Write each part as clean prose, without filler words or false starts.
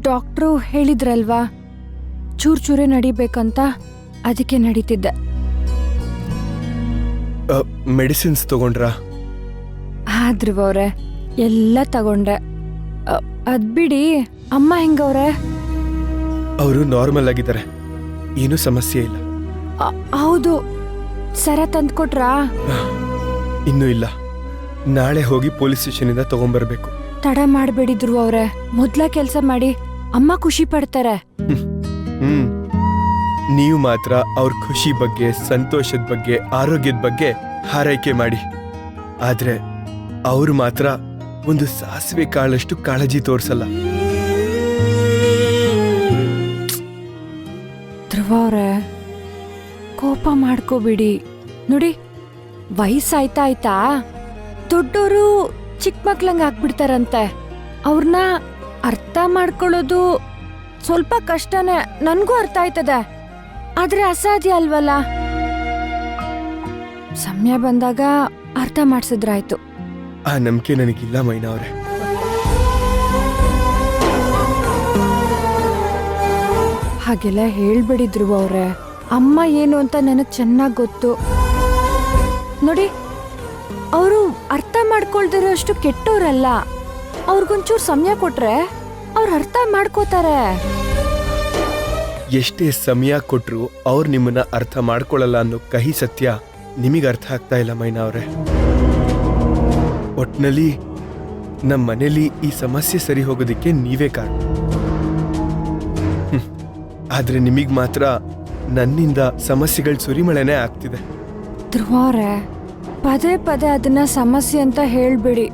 Doctor ಹೇಳಿದ್ರಲ್ವಾ ಚೂರೇ ನಡಿಬೇಕಂತ, ಅದಕ್ಕೆ ನಡೀತಿದ್ದೆ. Medicines ತಗೊಂಡ್ರಾ? ಧ್ರುವ ಅವ್ರೆ, ಎಲ್ಲ ತಗೊಂಡೆ. ಅದ್ಬಿಡಿ, ಅಮ್ಮ ಹೆಂಗವ್ರೆ? ಅವರು ನಾರ್ಮಲ್ ಆಗಿದ್ದಾರೆ, ಏನೂ ಸಮಸ್ಯೆ ಇಲ್ಲ. ಹೌದು, ಸರ ತಂದ್ಕೊಟ್ರಾ? ಇನ್ನೂ ಇಲ್ಲ, ನಾಳೆ ಹೋಗಿ ಪೊಲೀಸ್ ಸ್ಟೇಷನಿಂದ ತಗೊಂಡ್ಬರ್ಬೇಕು. ತಡ ಮಾಡ್ಬೇಡಿ ಧ್ರುವ ಅವ್ರೆ, ಮೊದ್ಲ ಕೆಲ್ಸ ಮಾಡಿ, ಅಮ್ಮ ಖುಷಿ ಪಡ್ತಾರೆ. ನೀವು ಮಾತ್ರ ಅವ್ರ ಖುಷಿ ಬಗ್ಗೆ, ಸಂತೋಷದ ಬಗ್ಗೆ, ಆರೋಗ್ಯದ ಬಗ್ಗೆ ಹಾರೈಕೆ ಮಾಡಿ. ಆದ್ರೆ ಅವ್ರು ಮಾತ್ರ ಒಂದು ಸಾಸಿವೆ ಕಾಳಷ್ಟು ಕಾಳಜಿ ತೋರ್ಸಲ್ಲ. ಧ್ರುವ ಅವ್ರೆ, ಕೋಪ ಮಾಡ್ಕೋಬಿಡಿ. ನೋಡಿ, ವಯಸ್ಸಾಯ್ತಾ ದೊಡ್ಡೋರು ಚಿಕ್ಕ ಮಕ್ಳಂಗ ಆಗ್ಬಿಡ್ತಾರಂತೆ. ಅವ್ರನ್ನ ಅರ್ಥ ಮಾಡ್ಕೊಳ್ಳೋದು ಸ್ವಲ್ಪ ಕಷ್ಟನೇ, ನನ್ಗೂ ಅರ್ಥ ಆಯ್ತದೆ. ಆದ್ರೆ ಅಸಾಧ್ಯ ಅಲ್ವಲ್ಲ. ಸಮಯ ಬಂದಾಗ ಅರ್ಥ ಮಾಡ್ಸಿದ್ರಾಯ್ತು. ಆ ನಂಬಿಕೆ ನನಗಿಲ್ಲ ಮೈನಾ ಅವ್ರೆ. ಹಾಗೆಲ್ಲ ಹೇಳ್ಬೇಡಿ ಧ್ರುವ ಅವ್ರೆ, ಅಮ್ಮ ಏನು ಅಂತ ನನಗ್ ಚೆನ್ನಾಗ್ ಗೊತ್ತು. ನೋಡಿ, ಅವರು ಅರ್ಥ ಮಾಡ್ಕೊಳ್ದಿರೋ ಅಷ್ಟು ಕೆಟ್ಟೋರಲ್ಲ. ಅವ್ರಿಗೊಂಚೂರು ಸಮಯ ಕೊಟ್ರೆ ಅವ್ರು ಅರ್ಥ ಮಾಡ್ಕೋತಾರೆ. ಎಷ್ಟೇ ಸಮಯ ಕೊಟ್ರು ಅವ್ರು ನಿಮ್ಮನ್ನ ಅರ್ಥ ಮಾಡ್ಕೊಳ್ಳಲ್ಲ ಅನ್ನೋ ಕಹಿ ಸತ್ಯ ನಿಮಗೆ ಅರ್ಥ ಆಗ್ತಾ ಇಲ್ಲ ಮೈನಾ ಅವ್ರೆ. ಒಟ್ನಲ್ಲಿ ನಮ್ಮ ಮನೇಲಿ ಈ ಸಮಸ್ಯೆ ಸರಿ ಹೋಗೋದಿಕ್ಕೆ ನೀವೇ ಕಾರಣ. ಆದ್ರೆ ನಿಮಗ್ ಮಾತ್ರ ನನ್ನಿಂದ ಸಮಸ್ಯೆಗಳ ಸುರಿಮಳೆನೇ ಆಗ್ತಿದೆ. ಧ್ರುವ ಅವ್ರೆ, ಪದೇ ಪದೇ ಅದನ್ನ ಸಮಸ್ಯೆ ಅಂತ ಹೇಳ್ಬೇಡಿ.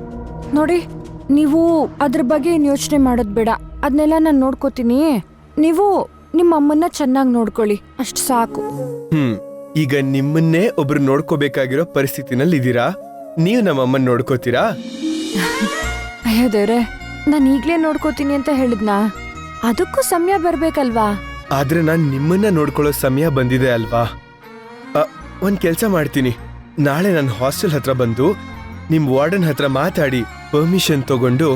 ನೋಡಿ, ನೀವು ಅದ್ರ ಬಗ್ಗೆ ಏನು ಯೋಚನೆ ಮಾಡೋದು ಬೇಡ. ಅದನ್ನೆಲ್ಲ ನಾನು ನೋಡ್ಕೋತೀನಿ. ನೀವು ನಿಮ್ಮ ಅಮ್ಮನ್ನ ಚೆನ್ನಾಗಿ ನೋಡ್ಕೊಳ್ಳಿ, ಅಷ್ಟು ಸಾಕು. ಈಗ ನಿಮ್ಮನ್ನೇ ಒಬ್ರು ನೋಡ್ಕೋಬೇಕಾಗಿರೋ ಪರಿಸ್ಥಿತಿನಲ್ಲಿ ಇದ್ದೀರಾ. ನೀವು ನಮ್ಮ ಅಮ್ಮನ್ ನೋಡ್ಕೋತೀರಾ? ಅಯ್ಯೋ ದೇವ್ರೆ, ನಾನು ಈಗ್ಲೇ ನೋಡ್ಕೋತೀನಿ ಅಂತ ಹೇಳಿದ್ನಾ? ಅದಕ್ಕೂ ಸಮಯ ಬರ್ಬೇಕಲ್ವಾ? ಆದ್ರೆ ನಾನ್ ನಿಮ್ಮನ್ನ ನೋಡ್ಕೊಳ್ಳೋ ಸಮಯ ಬಂದಿದೆ ಅಲ್ವಾ? ಒಂದ್ ಕೆಲ್ಸ ಮಾಡ್ತೀನಿ, ನಾಳೆ ನನ್ನ ಹಾಸ್ಟೆಲ್ ಹತ್ರ ಬಂದು ನಿಮ್ ವಾರ್ಡನ್ ಹತ್ರ ಮಾತಾಡಿ ಪರ್ಮಿಷನ್ ತಗೊಂಡು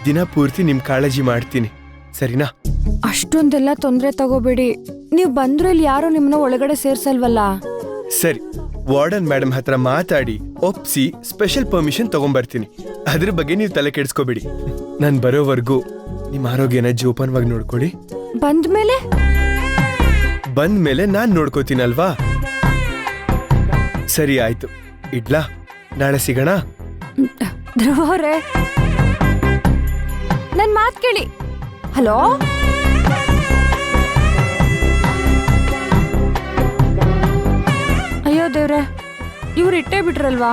ದಿನ ಪೂರ್ತಿ ನಿಮ್ ಕಾಳಜಿ ಮಾಡ್ತೀನಿ, ಸರಿನಾ? ಅಷ್ಟೊಂದೆಲ್ಲ ತೊಂದ್ರೆ ತಗೋಬೇಡಿ. ನೀವ್ ಬಂದ್ರೆ ಇಲ್ಲಿ ಯಾರು ನಿಮ್ಮನ್ನ ಒಳಗಡೆ ಸೇರ್ಸಲ್ವಲ್ಲ. ಸರಿ, ವಾರ್ಡನ್ ಮೇಡಮ್ ಹತ್ರ ಮಾತಾಡಿ ಒಪ್ಸಿ ಸ್ಪೆಷಲ್ ಪರ್ಮಿಷನ್ ತಗೊಂಡ್ಬರ್ತೀನಿ. ಅದ್ರ ಬಗ್ಗೆ ನೀವು ತಲೆ ಕೆಡ್ಸ್ಕೋಬೇಡಿ. ನಾನ್ ಬರೋವರೆಗೂ ನಿಮ್ ಆರೋಗ್ಯನ ಜೋಪಾನವಾಗಿ ನೋಡ್ಕೊಳ್ಳಿ. ಬಂದ್ಮೇಲೆ ನಾನ್ ನೋಡ್ಕೋತೀನಲ್ವಾ? ಸರಿ ಆಯ್ತು, ಇಡ್ಲಾ? ನಾಳೆ ಸಿಗೋಣ. ಧ್ರುವ ಅವ್ರೆ, ನನ್ ಮಾತ್ ಕೇಳಿ. ಹಲೋ, ಅಯ್ಯೋ ದೇವ್ರೆ, ಇವ್ರು ಇಟ್ಟೇ ಬಿಟ್ರಲ್ವಾ?